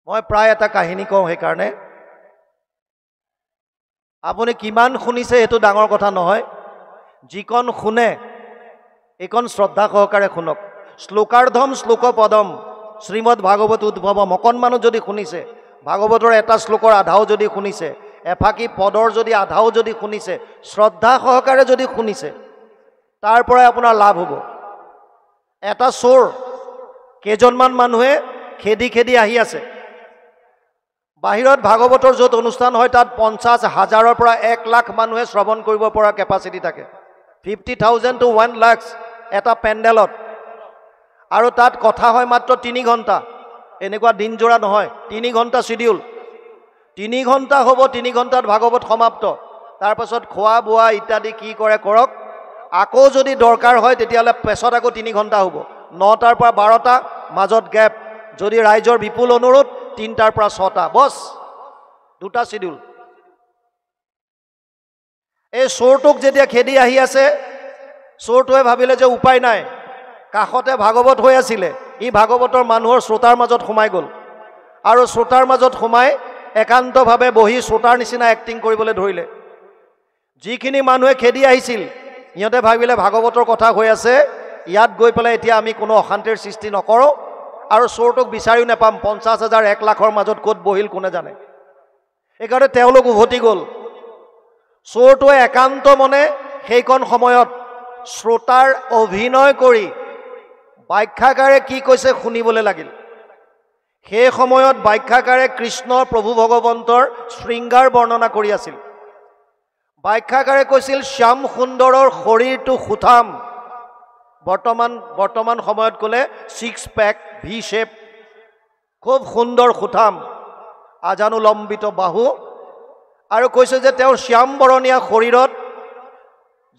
মই প্ৰায় এটা কাহিনী কওঁ সেইকাৰণে আপুনি কিমান শুনিছে সেইটো ডাঙৰ কথা নহয় যিকণ শুনে এইকণ শ্ৰদ্ধা সহকাৰে শুনক শ্লোকাৰ্ধম শ্লোকপদম শ্ৰীমদ ভাগৱত উদ্ভৱম অকণমানো যদি শুনিছে ভাগৱতৰ এটা শ্লোকৰ আধাও যদি শুনিছে এফাকি পদৰ যদি আধাও যদি শুনিছে শ্ৰদ্ধা সহকাৰে যদি শুনিছে তাৰ পৰাই আপোনাৰ লাভ হ'ব এটা চোৰ কেইজনমান মানুহে খেদি খেদি আহি আছে বাহিৰত ভাগৱতৰ য'ত অনুষ্ঠান হয় তাত 50,000ৰ পৰা 1 লাখ মানুহে শ্ৰৱণ কৰিব পৰা কেপাচিটি থাকে 50,000 to 1 লাখ এটা পেণ্ডেলত আৰু তাত কথা হয় মাত্ৰ 3 ঘণ্টা এনেকুৱা দিনজোৰা নহয় 3 ঘণ্টা শিডিউল 3 ঘণ্টা হ'ব 3 ঘণ্টাত ভাগৱত সমাপ্ত তাৰপাছত খোৱা বোৱা ইত্যাদি কি কৰে কৰক আকৌ যদি দৰকাৰ হয় তেতিয়াহ'লে পেছত আকৌ 3 ঘণ্টা হ'ব 9টাৰ পৰা 12টা মাজত গেপ যদি ৰাইজৰ বিপুল অনুৰোধ 3টাৰ পৰা 6টা বছ দুটা শিডিউল এই চোৰটোক যেতিয়া খেদি আহি আছে চোৰটোৱে ভাবিলে যে উপায় নাই কাষতে ভাগৱত হৈ আছিলে ই ভাগৱতৰ মানুহৰ শ্ৰোতাৰ মাজত সোমাই গ'ল আৰু শ্ৰোতাৰ মাজত সোমাই একান্তভাৱে বহি শ্ৰোতাৰ নিচিনা এক্টিং কৰিবলৈ ধৰিলে যিখিনি মানুহে খেদি আহিছিল ইহঁতে ভাবিলে ভাগৱতৰ কথা হৈ আছে ইয়াত গৈ পেলাই এতিয়া আমি কোনো অশান্তিৰ সৃষ্টি নকৰোঁ আৰু চোৰটোক বিচাৰিও নাপাম 50,000 1 লাখৰ মাজত ক'ত বহিল কোনে জানে এইকাৰণে তেওঁলোক উভতি গ'ল চোৰটোৱে একান্ত মনে সেইকণ সময়ত শ্ৰোতাৰ অভিনয় কৰি ব্যাখ্যাকাৰে কি কৈছে শুনিবলৈ লাগিল সেই সময়ত ব্যাখ্যাকাৰে কৃষ্ণ প্ৰভু ভগৱন্তৰ শৃংগাৰ বৰ্ণনা কৰি আছিল ব্যাখ্যাকাৰে কৈছিল শ্যাম সুন্দৰৰ শৰীৰটো সুঠাম বৰ্তমান সময়ত ক'লে 6 পেক ভি শেপ খুব সুন্দৰ সুঠাম আজানুলম্বিত বাহু আৰু কৈছে যে তেওঁৰ শ্যাম বৰণীয়া শৰীৰত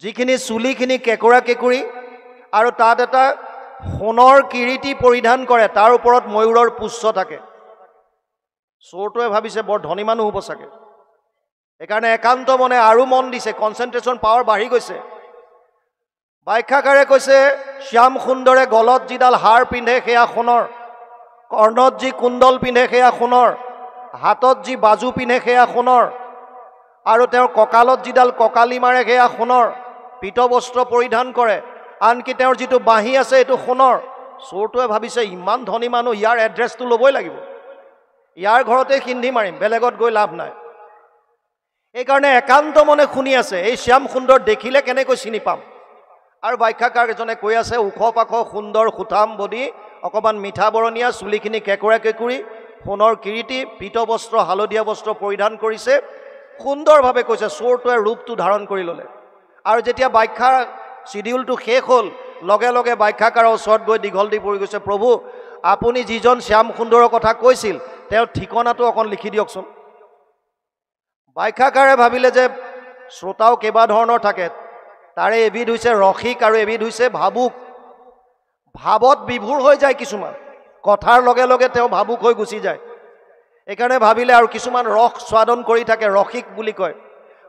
যিখিনি চুলিখিনি কেঁকুৰা কেঁকুৰি আৰু তাত এটা সোণৰ কিৰীটি পৰিধান কৰে তাৰ ওপৰত ময়ূৰৰ পুচ্ছ থাকে চোৰটোৱে ভাবিছে বৰ ধনী মানুহ হ'ব চাগে সেইকাৰণে একান্ত মনে আৰু মন দিছে কনচেন্ট্ৰেশ্যন পাৱাৰ বাঢ়ি গৈছে ব্যাখ্যাকাৰে কৈছে শ্যাম সুন্দৰে গলত যিডাল হাৰ পিন্ধে সেয়া সোণৰ কৰ্ণত যি কুণ্ডল পিন্ধে সেয়া সোণৰ হাতত যি বাজু পিন্ধে সেয়া সোণৰ আৰু তেওঁৰ কঁকালত যিডাল কঁকালি মাৰে সেয়া সোণৰ পীতবস্ত্ৰ পৰিধান কৰে আনকি তেওঁৰ যিটো বাঁহী আছে এইটো সোণৰ চোৰটোৱে ভাবিছে ইমান ধনী মানুহ ইয়াৰ এড্ৰেছটো ল'বই লাগিব ইয়াৰ ঘৰতে সিন্ধি মাৰিম বেলেগত গৈ লাভ নাই এইকাৰণে একান্ত মনে শুনি আছে এই শ্যাম সুন্দৰ দেখিলে কেনেকৈ চিনি পাম আৰু ব্যাখ্যাকাৰ এজনে কৈ আছে ওখ পাখ সুন্দৰ সুঠাম বডি অকণমান মিঠা বৰণীয়া চুলিখিনি কেঁকুৰা কেঁকুৰি সোণৰ কিৰীটি পীতবস্ত্ৰ হালধীয়া বস্ত্ৰ পৰিধান কৰিছে সুন্দৰভাৱে কৈছে চোৰটোৱে ৰূপটো ধাৰণ কৰি ল'লে আৰু যেতিয়া ব্যাখ্যাৰ শিডিউলটো শেষ হ'ল লগে লগে ব্যাখ্যাকাৰৰ ওচৰত গৈ দীঘল দি পৰি গৈছে প্ৰভু আপুনি যিজন শ্যাম সুন্দৰৰ কথা কৈছিল তেওঁৰ ঠিকনাটো অকণ লিখি দিয়কচোন ব্যাখ্যাকাৰে ভাবিলে যে শ্ৰোতাও কেইবা ধৰণৰ থাকে তাৰে এবিধ হৈছে ৰসিক আৰু এবিধ হৈছে ভাবুক ভাৱত বিভোৰ হৈ যায় কিছুমান কথাৰ লগে লগে তেওঁ ভাবুক হৈ গুচি যায় এইকাৰণে ভাবিলে আৰু কিছুমান ৰস স্বাদন কৰি থাকে ৰসিক বুলি কয়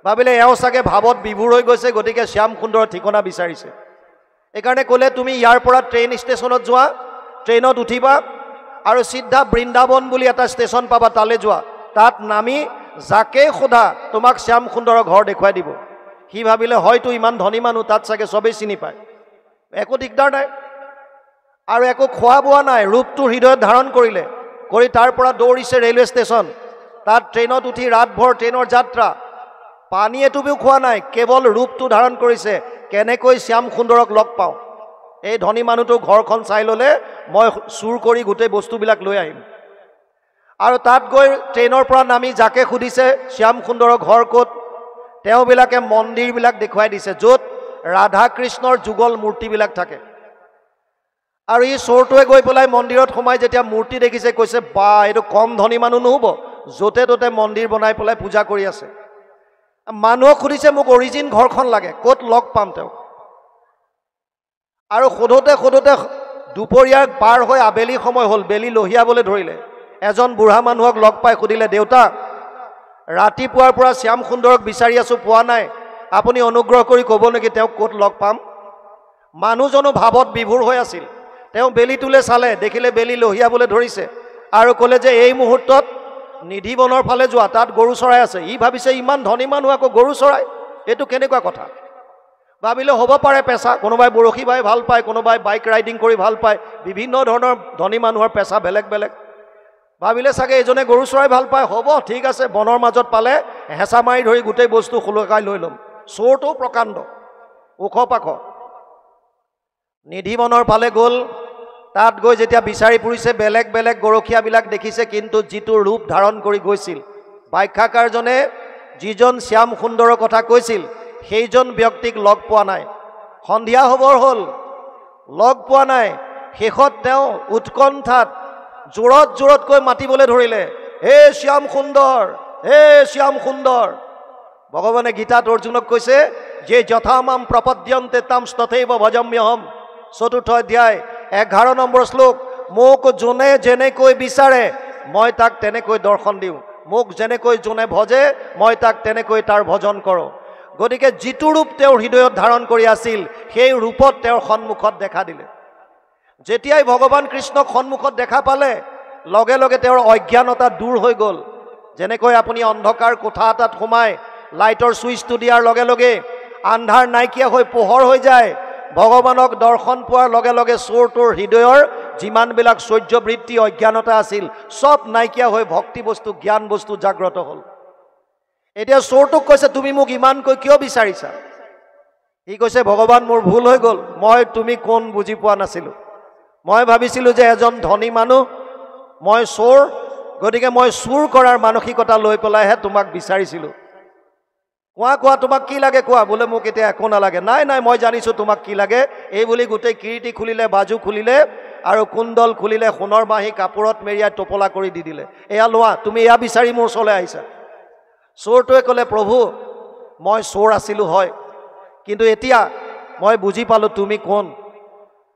ভাবিলে এওঁ চাগে ভাৱত বিভোৰ হৈ গৈছে গতিকে শ্যাম সুন্দৰৰ ঠিকনা বিচাৰিছে এইকাৰণে ক'লে তুমি ইয়াৰ পৰা ট্ৰেইন ষ্টেচনত যোৱা ট্ৰেইনত উঠিবা আৰু চিধা বৃন্দাবন বুলি এটা ষ্টেচন পাবা তালৈ যোৱা তাত নামি যাকে সোধা তোমাক শ্যাম সুন্দৰৰ ঘৰ দেখুৱাই দিব সি ভাবিলে হয়তো ইমান ধনী মানুহ তাত চাগে চবেই চিনি পায় একো দিগদাৰ নাই আৰু একো খোৱা বোৱা নাই ৰূপটো হৃদয়ত ধাৰণ কৰিলে কৰি তাৰ পৰা দৌৰিছে ৰেলৱে ষ্টেচন তাত ট্ৰেইনত উঠি ৰাতভৰ ট্ৰেইনৰ যাত্ৰা পানী এটুপিও খোৱা নাই কেৱল ৰূপটো ধাৰণ কৰিছে কেনেকৈ শ্যাম সুন্দৰক লগ পাওঁ এই ধনী মানুহটো ঘৰখন চাই ল'লে মই চুৰ কৰি গোটেই বস্তুবিলাক লৈ আহিম আৰু তাত গৈ ট্ৰেইনৰ পৰা নামি যাকে সুধিছে শ্যাম সুন্দৰৰ ঘৰ ক'ত তেওঁবিলাকে মন্দিৰবিলাক দেখুৱাই দিছে য'ত ৰাধা কৃষ্ণৰ যুগল মূৰ্তিবিলাক থাকে আৰু এই চোৰটোৱে গৈ পেলাই মন্দিৰত সোমাই যেতিয়া মূৰ্তি দেখিছে কৈছে বা এইটো কম ধনী মানুহ নহ'ব য'তে ত'তে মন্দিৰ বনাই পেলাই পূজা কৰি আছে মানুহক সুধিছে মোক অৰিজিন ঘৰখন লাগে ক'ত লগ পাম তেওঁক আৰু সোধোতে দুপৰীয়াৰ পাৰ হৈ আবেলি সময় হ'ল বেলি লহিয়াবলৈ ধৰিলে এজন বুঢ়া মানুহক লগ পাই সুধিলে দেউতা ৰাতিপুৱাৰ পৰা শ্যাম সুন্দৰক বিচাৰি আছোঁ পোৱা নাই আপুনি অনুগ্ৰহ কৰি ক'ব নেকি তেওঁক ক'ত লগ পাম মানুহজনো ভাৱত বিভোৰ হৈ আছিল তেওঁ বেলিটোলৈ চালে দেখিলে বেলি লহিয়াবলৈ ধৰিছে আৰু ক'লে যে এই মুহূৰ্তত নিধিবনৰ ফালে যোৱা, তাত গৰু চৰাই আছে। ই ভাবিছে ইমান ধনী মানুহ আকৌ গৰু চৰাই, এইটো কেনেকুৱা কথা। ভাবিলে হ'ব পাৰে পেচা, কোনোবাই বৰশী বাই ভাল পায়, কোনোবাই বাইক ৰাইডিং কৰি ভাল পায়, বিভিন্ন ধৰণৰ ধনী মানুহৰ পেচা বেলেগ বেলেগ। ভাবিলে চাগে এইজনে গৰু চৰাই ভাল পায়, হ'ব ঠিক আছে, বনৰ মাজত পালে হেঁচা মাৰি ধৰি গোটেই বস্তু সুলকাই লৈ ল'ম। চোৰটো প্ৰকাণ্ড, ওখ পাখ। নিধিবনৰ ফালে গ'ল, তাত গৈ যেতিয়া বিচাৰি ফুৰিছে বেলেগ বেলেগ গৰখীয়াবিলাক দেখিছে, কিন্তু যিটো ৰূপ ধাৰণ কৰি গৈছিল ব্যাখ্যাকাৰজনে, যিজন শ্যাম সুন্দৰৰ কথা কৈছিল সেইজন ব্যক্তিক লগ পোৱা নাই। সন্ধিয়া হ'বৰ হ'ল, লগ পোৱা নাই। শেষত তেওঁ উৎকণ্ঠাত জোৰত জোৰতকৈ মাতিবলৈ ধৰিলে, হে শ্যাম সুন্দৰ, হে শ্যাম সুন্দৰ। ভগৱানে গীতাত অৰ্জুনক কৈছে যে যথামাম প্ৰপদ্যন্তে তাম তথৈব ভজম্যহম। ৪ৰ্থ অধ্যায় 11 নম্বৰ শ্লোক। মোক যোনে যেনেকৈ বিচাৰে মই তাক তেনেকৈ দৰ্শন দিওঁ, মোক যেনেকৈ যোনে ভজে মই তাক তেনেকৈ তাৰ ভজন কৰোঁ। গতিকে যিটো ৰূপ তেওঁৰ হৃদয়ত ধাৰণ কৰি আছিল সেই ৰূপত তেওঁৰ সন্মুখত দেখা দিলে। যেতিয়াই ভগৱান কৃষ্ণক সন্মুখত দেখা পালে লগে লগে তেওঁৰ অজ্ঞানতা দূৰ হৈ গ'ল। যেনেকৈ আপুনি অন্ধকাৰ কোঠা এটাত সোমাই লাইটৰ ছুইচটো দিয়াৰ লগে লগে আন্ধাৰ নাইকিয়া হৈ পোহৰ হৈ যায়, ভগৱানক দৰ্শন পোৱাৰ লগে লগে চোৰটোৰ হৃদয়ৰ যিমানবিলাক সহ্যবৃত্তি অজ্ঞানতা আছিল চব নাইকিয়া হৈ ভক্তি বস্তু জ্ঞান বস্তু জাগ্ৰত হ'ল। এতিয়া চোৰটোক কৈছে তুমি মোক ইমানকৈ কিয় বিচাৰিছা? সি কৈছে ভগৱান মোৰ ভুল হৈ গ'ল, মই তুমি কোন বুজি পোৱা নাছিলোঁ। মই ভাবিছিলোঁ যে এজন ধনী মানুহ, মই চোৰ, গতিকে মই চুৰ কৰাৰ মানসিকতা লৈ পেলাইহে তোমাক বিচাৰিছিলোঁ। কোৱা কোৱা তোমাক কি লাগে কোৱা। বোলে মোক এতিয়া একো নালাগে। নাই নাই মই জানিছোঁ তোমাক কি লাগে। এই বুলি গোটেই কিৰীটি খুলিলে, বাজু খুলিলে আৰু কুণ্ডল খুলিলে, সোণৰ বাঁহী কাপোৰত মেৰিয়াই টোপলা কৰি দি দিলে। এয়া লোৱা, তুমি এয়া বিচাৰি মোৰ ওচৰলৈ আহিছা। চোৰটোৱে ক'লে প্ৰভু মই চোৰ আছিলোঁ হয়, কিন্তু এতিয়া মই বুজি পালোঁ তুমি কোন।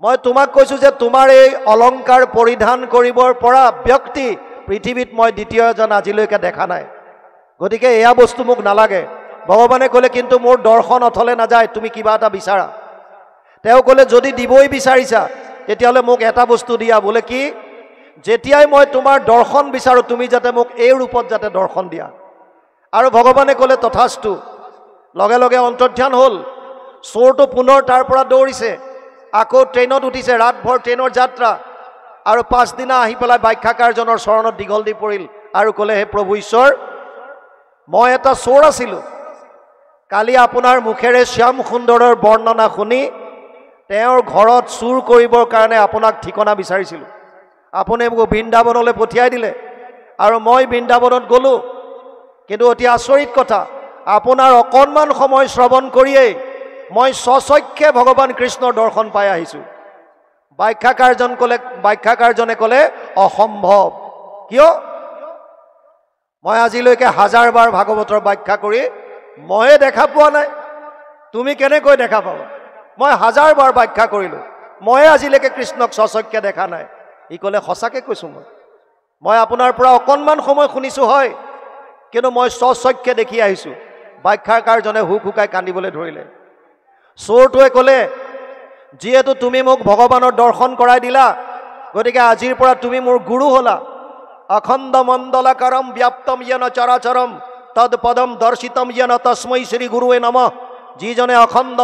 মই তোমাক কৈছোঁ যে তোমাৰ এই অলংকাৰ পৰিধান কৰিবৰ পৰা ব্যক্তি পৃথিৱীত মই দ্বিতীয় এজন আজিলৈকে দেখা নাই, গতিকে এয়া বস্তু মোক নালাগে। ভগৱানে ক'লে কিন্তু মোৰ দৰ্শন অথলে নাযায়, তুমি কিবা এটা বিচাৰা। তেওঁ ক'লে যদি দিবই বিচাৰিছা তেতিয়াহ'লে মোক এটা বস্তু দিয়া। বোলে কি? যেতিয়াই মই তোমাৰ দৰ্শন বিচাৰোঁ তুমি যাতে মোক এই ৰূপত যাতে দৰ্শন দিয়া। আৰু ভগৱানে ক'লে তথাস্তু। লগে লগে অন্তৰ্ধান হ'ল। চোৰটো পুনৰ তাৰ পৰা দৌৰিছে, আকৌ ট্ৰেইনত উঠিছে, ৰাতভৰ ট্ৰেইনৰ যাত্ৰা, আৰু পাছদিনা আহি পেলাই ব্যাখ্যাকাৰজনৰ চৰণত দীঘল দি পৰিল আৰু ক'লে হে প্ৰভু ঈশ্বৰ, মই এটা চোৰ আছিলোঁ। কালি আপোনাৰ মুখেৰে শ্যাম সুন্দৰৰ বৰ্ণনা শুনি তেওঁৰ ঘৰত চুৰ কৰিবৰ কাৰণে আপোনাক ঠিকনা বিচাৰিছিলোঁ। আপুনি মোক বৃন্দাবনলৈ পঠিয়াই দিলে আৰু মই বৃন্দাবনত গ'লোঁ। কিন্তু অতি আচৰিত কথা, আপোনাৰ অকণমান সময় শ্ৰৱণ কৰিয়েই মই স্বচক্ষে ভগৱান কৃষ্ণৰ দৰ্শন পাই আহিছোঁ। ব্যাখ্যাকাৰজনে ক'লে অসম্ভৱ। কিয়? মই আজিলৈকে 1000 বাৰ ভাগৱতৰ ব্যাখ্যা কৰি ময়ে দেখা পোৱা নাই, তুমি কেনেকৈ দেখা পাবা? মই 1000 বাৰ ব্যাখ্যা কৰিলোঁ, ময়ে আজিলৈকে কৃষ্ণক স্বচক্ষে দেখা নাই। ই ক'লে সঁচাকৈ কৈছোঁ, মই আপোনাৰ পৰা অকণমান সময় শুনিছোঁ হয়, কিন্তু মই স্বচক্ষে দেখি আহিছোঁ। ব্যাখ্যাকাৰজনে হুক হুকাই কান্দিবলৈ ধৰিলে। চোৰটোৱে ক'লে যিহেতু তুমি মোক ভগৱানৰ দৰ্শন কৰাই দিলা, গতিকে আজিৰ পৰা তুমি মোৰ গুৰু হ'লা। অখণ্ড মণ্ডলাকাৰম ব্যাপ্তম য়েন চৰাচৰম তদ পদম দৰ্শিতম য়েন তস্मै শ্ৰী গুৰুৱে নমঃ। যিজনে অখণ্ড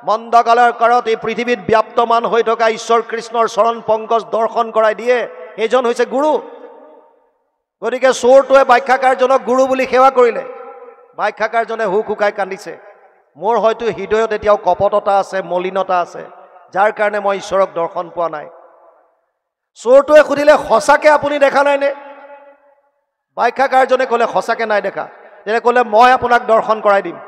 মণ্ডকালৰ কাৰত এই পৃথিৱীত ব্যাপ্তমান হৈ থকা ঈশ্বৰ কৃষ্ণৰ চৰণ পংকজ দৰ্শন কৰাই দিয়ে, সেইজন হৈছে গুৰু। গতিকে চোৰটোৱে ব্যাখ্যাকাৰজনক গুৰু বুলি সেৱা কৰিলে। ব্যাখ্যাকাৰজনে হুক হুকাই কান্দিছে। মোৰ হয়তো হৃদয়ত এতিয়াও কপটতা আছে, মলিনতা আছে, যাৰ কাৰণে মই ঈশ্বৰক দৰ্শন পোৱা নাই। চোৰটোৱে সুধিলে সঁচাকৈ আপুনি দেখা নাইনে? ব্যাখ্যাকাৰজনে ক'লে সঁচাকৈ নাই দেখা। তেতিয়া ক'লে মই আপোনাক দৰ্শন কৰাই দিম।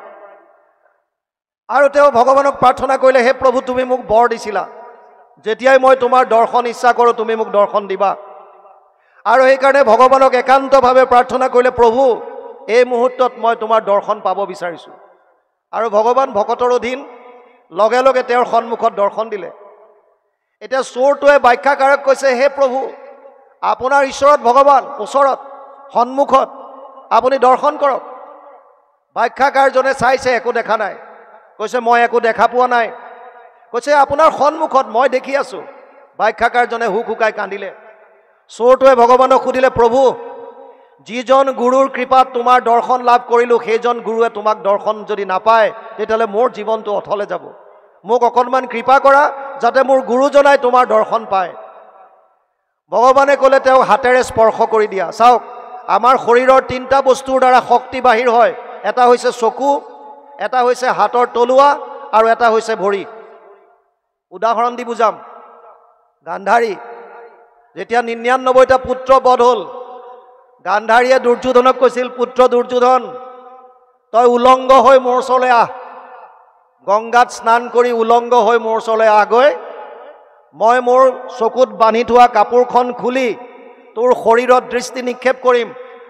আৰু তেওঁ ভগৱানক প্ৰাৰ্থনা কৰিলে, হে প্ৰভু তুমি মোক বৰ দিছিলা, যেতিয়াই মই তোমাৰ দৰ্শন ইচ্ছা কৰোঁ তুমি মোক দৰ্শন দিবা। আৰু সেইকাৰণে ভগৱানক একান্তভাৱে প্ৰাৰ্থনা কৰিলে, প্ৰভু এই মুহূৰ্তত মই তোমাৰ দৰ্শন পাব বিচাৰিছোঁ। আৰু ভগৱান ভকতৰ অধীন, লগে লগে তেওঁৰ সন্মুখত দৰ্শন দিলে। এতিয়া চোৰটোৱে ব্যাখ্যাকাৰক কৈছে, হে প্ৰভু আপোনাৰ ঈশ্বৰত ভগৱান ওচৰত সন্মুখত, আপুনি দৰ্শন কৰক। ব্যাখ্যাকাৰজনে চাইছে, একো দেখা নাই। কৈছে মই একো দেখা পোৱা নাই। কৈছে আপোনাৰ সন্মুখত মই দেখি আছোঁ। ব্যাখ্যাকাৰজনে হুক হুকাই কান্দিলে। চোৰটোৱে ভগৱানক সুধিলে, প্ৰভু, যিজন গুৰুৰ কৃপাত তোমাৰ দৰ্শন লাভ কৰিলোঁ, সেইজন গুৰুৱে তোমাক দৰ্শন যদি নাপায়, তেতিয়াহ'লে মোৰ জীৱনটো অথলে যাব। মোক অকণমান কৃপা কৰা, যাতে মোৰ গুৰুজনাই তোমাৰ দৰ্শন পায়। ভগৱানে ক'লে, তেওঁক হাতেৰে স্পৰ্শ কৰি দিয়া। চাওক, আমাৰ শৰীৰৰ 3টা বস্তুৰ দ্বাৰা শক্তি বাহিৰ হয়। এটা হৈছে চকু, এটা হৈছে হাতৰ তলুৱা, আৰু এটা হৈছে ভৰি। উদাহৰণ দি বুজাম। গান্ধাৰী যেতিয়া 99টা পুত্ৰ বধ হ'ল, গান্ধাৰীয়ে দুৰ্যোধনক কৈছিল, পুত্ৰ দুৰ্যোধন, তই উলংগ হৈ মোৰ ওচৰলৈ আহ, গংগাত স্নান কৰি উলংগ হৈ মোৰ ওচৰলৈ আহগৈ। মই মোৰ চকুত বান্ধি থোৱা কাপোৰখন খুলি তোৰ শৰীৰত দৃষ্টি নিক্ষেপ কৰিম,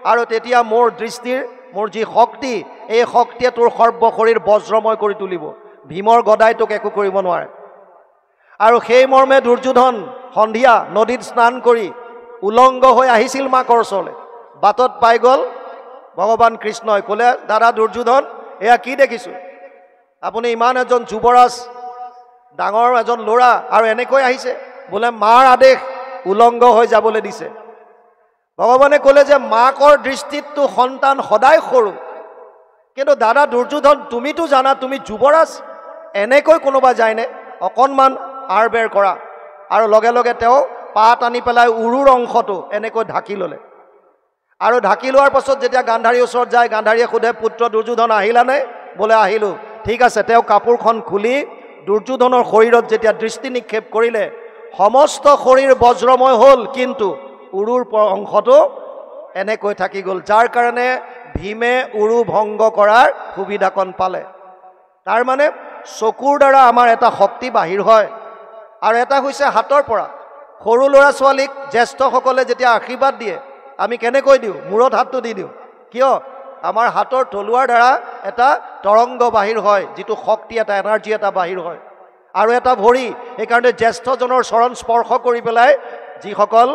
আৰু তেতিয়া মোৰ দৃষ্টিৰ মোৰ যি শক্তি, এই শক্তিয়ে তোৰ সৰ্বশৰীৰ বজ্ৰময় কৰি তুলিব। ভীমৰ গদাই তোক একো কৰিব নোৱাৰে। আৰু সেই মৰ্মে দুৰ্যোধন সন্ধিয়া নদীত স্নান কৰি উলংগ হৈ আহিছিল মাকৰ ওচৰলৈ। বাটত পাই গ'ল ভগৱান কৃষ্ণই। ক'লে, দাদা দুৰ্যোধন, এয়া কি দেখিছোঁ? আপুনি ইমান এজন যুৱৰাজ, ডাঙৰ এজন ল'ৰা, আৰু এনেকৈ আহিছে? বোলে মাৰ আদেশ, উলংগ হৈ যাবলৈ দিছে। ভগৱানে ক'লে যে মাকৰ দৃষ্টিততো সন্তান সদায় সৰু, কিন্তু দাদা দুৰ্যোধন, তুমিতো জানা তুমি যুৱৰাজ, এনেকৈ কোনোবা যায়নে? অকণমান আৰ বেৰ কৰা। আৰু লগে লগে তেওঁ পাত আনি পেলাই উৰুৰ অংশটো এনেকৈ ঢাকি ল'লে। আৰু ঢাকি লোৱাৰ পাছত যেতিয়া গান্ধাৰীৰ ওচৰত যায়, গান্ধাৰীয়ে সোধে, পুত্ৰ দুৰ্যোধন আহিলানে? বোলে আহিলোঁ। ঠিক আছে। তেওঁ কাপোৰখন খুলি দুৰ্যোধনৰ শৰীৰত যেতিয়া দৃষ্টি নিক্ষেপ কৰিলে, সমস্ত শৰীৰ বজ্ৰময় হ'ল, কিন্তু উৰুৰ অংশটো এনেকৈ থাকি গ'ল, যাৰ কাৰণে ভীমে উৰু ভংগ কৰাৰ সুবিধাকণ পালে। তাৰ মানে চকুৰ দ্বাৰা আমাৰ এটা শক্তি বাহিৰ হয়, আৰু এটা হৈছে হাতৰ পৰা। সৰু ল'ৰা ছোৱালীক জ্যেষ্ঠসকলে যেতিয়া আশীৰ্বাদ দিয়ে, আমি কেনেকৈ দিওঁ? মূৰত হাতটো দি দিওঁ। কিয়? আমাৰ হাতৰ তলুৱাৰ দ্বাৰা এটা তৰংগ বাহিৰ হয়, যিটো শক্তি, এটা এনাৰ্জি এটা বাহিৰ হয়। আৰু এটা ভৰি, সেইকাৰণে জ্যেষ্ঠজনৰ চৰণ স্পৰ্শ কৰি পেলাই যিসকল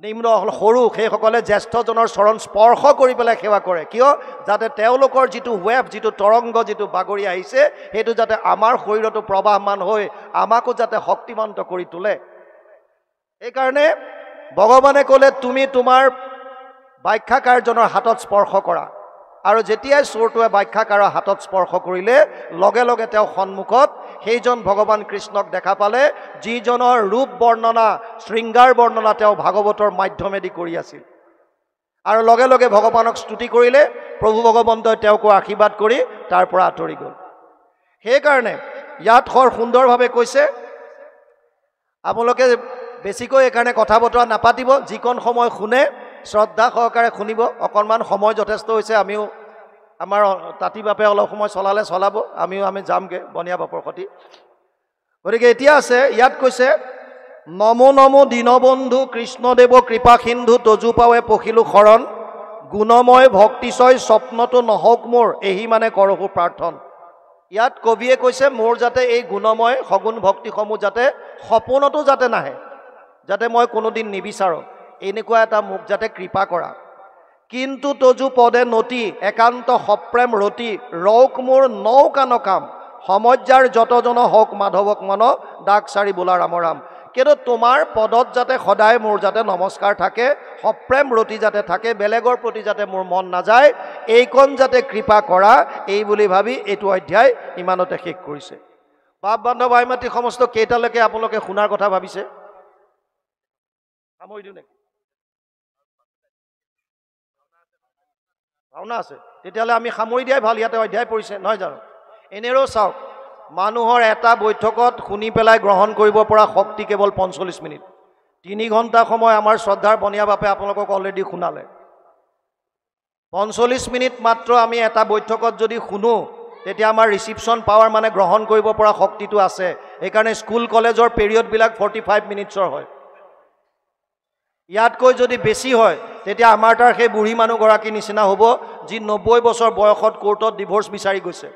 নিম্ন সৰু, সেইসকলে জ্যেষ্ঠজনৰ চৰণ স্পৰ্শ কৰি পেলাই সেৱা কৰে। কিয়? যাতে তেওঁলোকৰ যিটো ৱেভ, যিটো তৰংগ, যিটো বাগৰি আহিছে, সেইটো যাতে আমাৰ শৰীৰতো প্ৰবাহমান হৈ আমাকো যাতে শক্তিমন্ত কৰি তোলে। সেইকাৰণে ভগৱানে ক'লে, তুমি তোমাৰ বাখ্যাকাৰজনৰ হাতত স্পৰ্শ কৰা। আৰু যেতিয়াই চোৰটোৱে বাখ্যাকাৰৰ হাতত স্পৰ্শ কৰিলে, লগে লগে তেওঁ সন্মুখত সেইজন ভগৱান কৃষ্ণক দেখা পালে, যিজনৰ ৰূপ বৰ্ণনা, শৃংগাৰ বৰ্ণনা তেওঁ ভাগৱতৰ মাধ্যমেদি কৰি আছিল। আৰু লগে লগে ভগৱানক স্তুতি কৰিলে। প্ৰভু ভগৱন্তই তেওঁকো আশীৰ্বাদ কৰি তাৰ পৰা আঁতৰি গ'ল। সেইকাৰণে ইয়াত বৰ সুন্দৰভাৱে কৈছে, আপোনালোকে বেছিকৈ এইকাৰণে কথা বতৰা নাপাতিব, যিকণ সময় শুনে শ্ৰদ্ধা সহকাৰে শুনিব। অকণমান সময় যথেষ্ট হৈছে, আমিও আমাৰ তাঁতি বাপে অলপ সময় চলালে চলাব, আমি যামগৈ বনীয়া বাপৰ সতি। গতিকে এতিয়া আছে, ইয়াত কৈছে, নমো নমো দীনবন্ধু কৃষ্ণদেৱ কৃপা সিন্ধু তজু পাৱে পখিলো শৰণ, গুণময় ভক্তিচয় স্বপ্নটো নহওক মোৰ, এহি মানে কৰহো প্ৰাৰ্থন। ইয়াত কবিয়ে কৈছে, মোৰ যাতে এই গুণময় সগুণ ভক্তিসমূহ যাতে সপোনতো যাতে নাহে, যাতে মই কোনোদিন নিবিচাৰোঁ, এনেকুৱা এটা মোক যাতে কৃপা কৰা। কিন্তু তজু পদে নতি একান্ত সপ্ৰেম ৰতি, ৰৌক মোৰ নৌকান কাম, সমজ্যাৰ যতজন হওক মাধৱক মন, ডাক চাৰি বোলা ৰাম ৰাম। কিন্তু তোমাৰ পদত যাতে সদায় মোৰ যাতে নমস্কাৰ থাকে, সপ্ৰেম ৰতি যাতে থাকে, বেলেগৰ প্ৰতি যাতে মোৰ মন নাযায়, এইকণ যাতে কৃপা কৰা, এই বুলি ভাবি এইটো অধ্যায় ইমানতে শেষ কৰিছে। বাপ বান্ধৱ ভাই মাতৃ সমস্ত কেইটালৈকে আপোনালোকে শুনাৰ কথা ভাবিছে? সামৰি দিওঁ নেকি? ভাওনা আছে? তেতিয়াহ'লে আমি সামৰি দিয়াই ভাল, ইয়াতে অধ্যায় পৰিছে নহয় জানো? এনেও চাওক, মানুহৰ এটা বৈঠকত শুনি পেলাই গ্ৰহণ কৰিব পৰা শক্তি কেৱল 45 মিনিট। 3 ঘণ্টা সময় আমাৰ শ্ৰদ্ধাৰ বনীয়া বাপে আপোনালোকক অলৰেডি শুনালে। 45 মিনিট মাত্ৰ আমি এটা বৈঠকত যদি শুনো, তেতিয়া আমাৰ ৰিচিপশ্যন পাৱাৰ মানে গ্ৰহণ কৰিব পৰা শক্তিটো আছে। সেইকাৰণে স্কুল কলেজৰ পিৰিয়ডবিলাক 45 মিনিটছৰ হয়। ইয়াতকৈ যদি বেছি হয়, তেতিয়া আমাৰ তাৰ সেই বুঢ়ী মানুহগৰাকীৰ নিচিনা হ'ব, যি 90 বছৰ বয়সত কোৰ্টত ডিভোৰ্চ বিচাৰি গৈছে।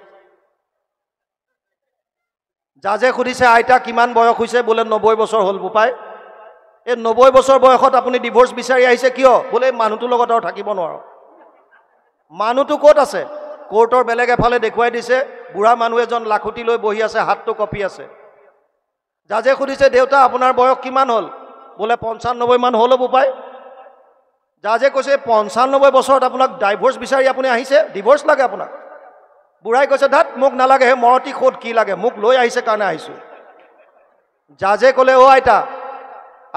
জাজে সুধিছে, আইতা কিমান বয়স হৈছে? বোলে 90 বছৰ হ'ল বোপাই। এই 90 বছৰ বয়সত আপুনি ডিভোৰ্চ বিচাৰি আহিছে কিয়? বোলে মানুহটোৰ লগত আৰু থাকিব নোৱাৰো। মানুহটো ক'ত আছে? কোৰ্টৰ বেলেগ এফালে দেখুৱাই দিছে, বুঢ়া মানুহ এজন লাখুটি লৈ বহি আছে, হাতটো কঁপি আছে। জাজে সুধিছে, দেউতা আপোনাৰ বয়স কিমান হ'ল? বোলে 95 মান হ'ল বোপাই জাজে কৈছে 95 বছৰত আপোনাক ডাইভোৰ্চ বিচাৰি আপুনি আহিছে ডিভোৰ্চ লাগে আপোনাক বুঢ়াই কৈছে ধাত মোক নালাগে হে মৰতি খোদ কি লাগে মোক লৈ আহিছে কাৰণে আহিছোঁ জাজে ক'লে অ' আইতা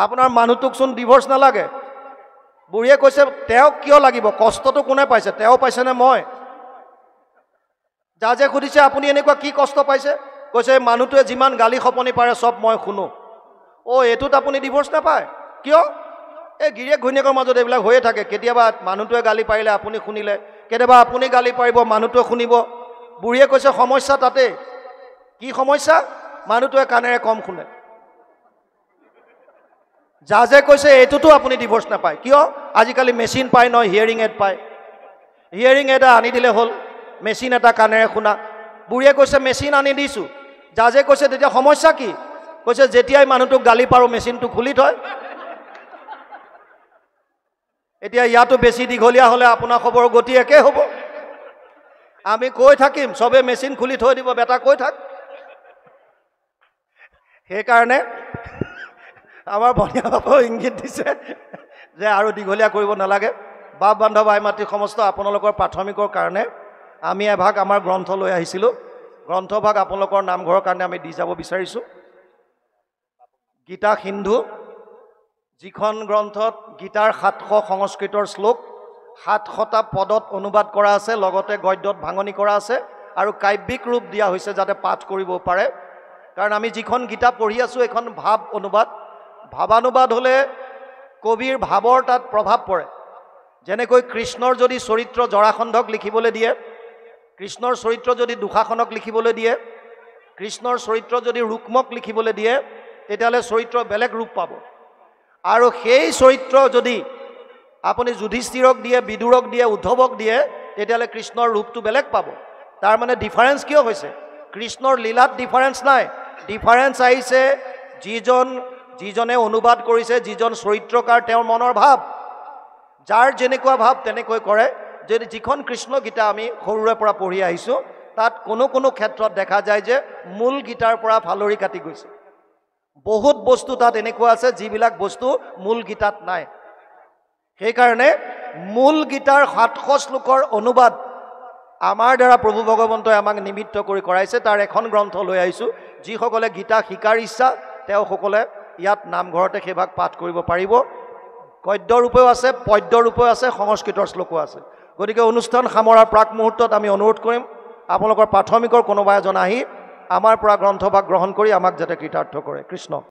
আপোনাৰ মানুহটোকচোন ডিভোৰ্চ নালাগে বুঢ়ীয়ে কৈছে তেওঁক কিয় লাগিব কষ্টটো কোনে পাইছে তেওঁ পাইছেনে মই জাজে সুধিছে আপুনি এনেকুৱা কি কষ্ট পাইছে কৈছে মানুহটোৱে যিমান গালি খপনি পাৰে চব মই শুনো অ' এইটোত আপুনি ডিভোৰ্চ নাপায় কিয় এই গিৰিয়েক ঘৈণীয়েকৰ মাজত এইবিলাক হৈয়ে থাকে কেতিয়াবা মানুহটোৱে গালি পাৰিলে আপুনি শুনিলে কেতিয়াবা আপুনি গালি পাৰিব মানুহটোৱে শুনিব বুঢ়ীয়ে কৈছে সমস্যা তাতে কি সমস্যা মানুহটোৱে কাণেৰে কম শুনে জাজে কৈছে এইটোতো আপুনি ডিভোৰ্চ নাপায় কিয় আজিকালি মেচিন পায় নহয় হিয়াৰিং এড পায় হিয়াৰিং এড আনি দিলে হ'ল মেচিন এটা কাণেৰে শুনা বুঢ়ীয়ে কৈছে মেচিন আনি দিছোঁ জাজে কৈছে তেতিয়া সমস্যা কি কৈছে যেতিয়াই মানুহটোক গালি পাৰোঁ মেচিনটো খুলি থয় এতিয়া ইয়াতো বেছি দীঘলীয়া হ'লে আপোনাৰ খবৰ গতি একে হ'ব আমি কৈ থাকিম চবে মেচিন খুলি থৈ দিব বেটা কৈ থাক সেইকাৰণে আমাৰ বনিয়া বাবুয়ে ইংগিত দিছে যে আৰু দীঘলীয়া কৰিব নালাগে বাপ বান্ধৱ আই মাতৃ সমস্ত আপোনালোকৰ প্ৰাথমিকৰ কাৰণে আমি এভাগ আমাৰ গ্ৰন্থ লৈ আহিছিলোঁ গ্ৰন্থভাগ আপোনালোকৰ নামঘৰৰ কাৰণে আমি দি যাব বিচাৰিছোঁ গীতা সিন্ধু যিখন গ্ৰন্থত গীতাৰ 700 সংস্কৃতৰ শ্লোক 700টা পদত অনুবাদ কৰা আছে লগতে গদ্যত ভাঙনি কৰা আছে আৰু কাব্যিক ৰূপ দিয়া হৈছে যাতে পাঠ কৰিব পাৰে কাৰণ আমি যিখন গীতা পঢ়ি আছোঁ এখন ভাৱ অনুবাদ ভাৱানুবাদ হ'লে কবিৰ ভাৱৰ তাত প্ৰভাৱ পৰে যেনেকৈ কৃষ্ণৰ যদি চৰিত্ৰ জৰাসন্ধক লিখিবলৈ দিয়ে কৃষ্ণৰ চৰিত্ৰ যদি দুশাসনক লিখিবলৈ দিয়ে কৃষ্ণৰ চৰিত্ৰ যদি ৰুক্মক লিখিবলৈ দিয়ে তেতিয়াহ'লে চৰিত্ৰ বেলেগ ৰূপ পাব আৰু সেই চৰিত্ৰ যদি আপুনি যুধিষ্ঠিৰক দিয়ে বিদুৰক দিয়ে উদ্ধৱক দিয়ে তেতিয়াহ'লে কৃষ্ণৰ ৰূপটো বেলেগ পাব তাৰ মানে ডিফাৰেঞ্চ কিয় হৈছে কৃষ্ণৰ লীলাত ডিফাৰেঞ্চ নাই ডিফাৰেঞ্চ আহিছে যিজনে অনুবাদ কৰিছে যিজন চৰিত্ৰকাৰ তেওঁৰ মনৰ ভাৱ যাৰ যেনেকুৱা ভাৱ তেনেকৈ কৰে যদি যিখন কৃষ্ণ গীতা আমি সৰুৰে পৰা পঢ়ি আহিছোঁ তাত কোনো ক্ষেত্ৰত দেখা যায় যে মূল গীতাৰ পৰা ফালৰি কাটি গৈছে বহুত বস্তু তাত এনেকুৱা আছে যিবিলাক বস্তু মূল গীতাত নাই সেইকাৰণে মূল গীতাৰ 700 শ্লোকৰ অনুবাদ আমাৰ দ্বাৰা প্ৰভু ভগৱন্তই আমাক নিমিত্ত কৰি কৰাইছে তাৰ এখন গ্ৰন্থ লৈ আহিছোঁ যিসকলে গীতা শিকাৰ ইচ্ছা তেওঁসকলে ইয়াত নামঘৰতে সেইভাগ পাঠ কৰিব পাৰিব গদ্য ৰূপেও আছে পদ্য ৰূপেও আছে সংস্কৃতৰ শ্লোকো আছে গতিকে অনুষ্ঠান সামৰাৰ প্ৰাক মুহূৰ্তত আমি অনুৰোধ কৰিম আপোনালোকৰ প্ৰাথমিকৰ কোনোবা এজন আহি আমাৰ পৰা গ্ৰন্থভাগ গ্ৰহণ কৰি আমাক যাতে কৃতাৰ্থ কৰে কৃষ্ণ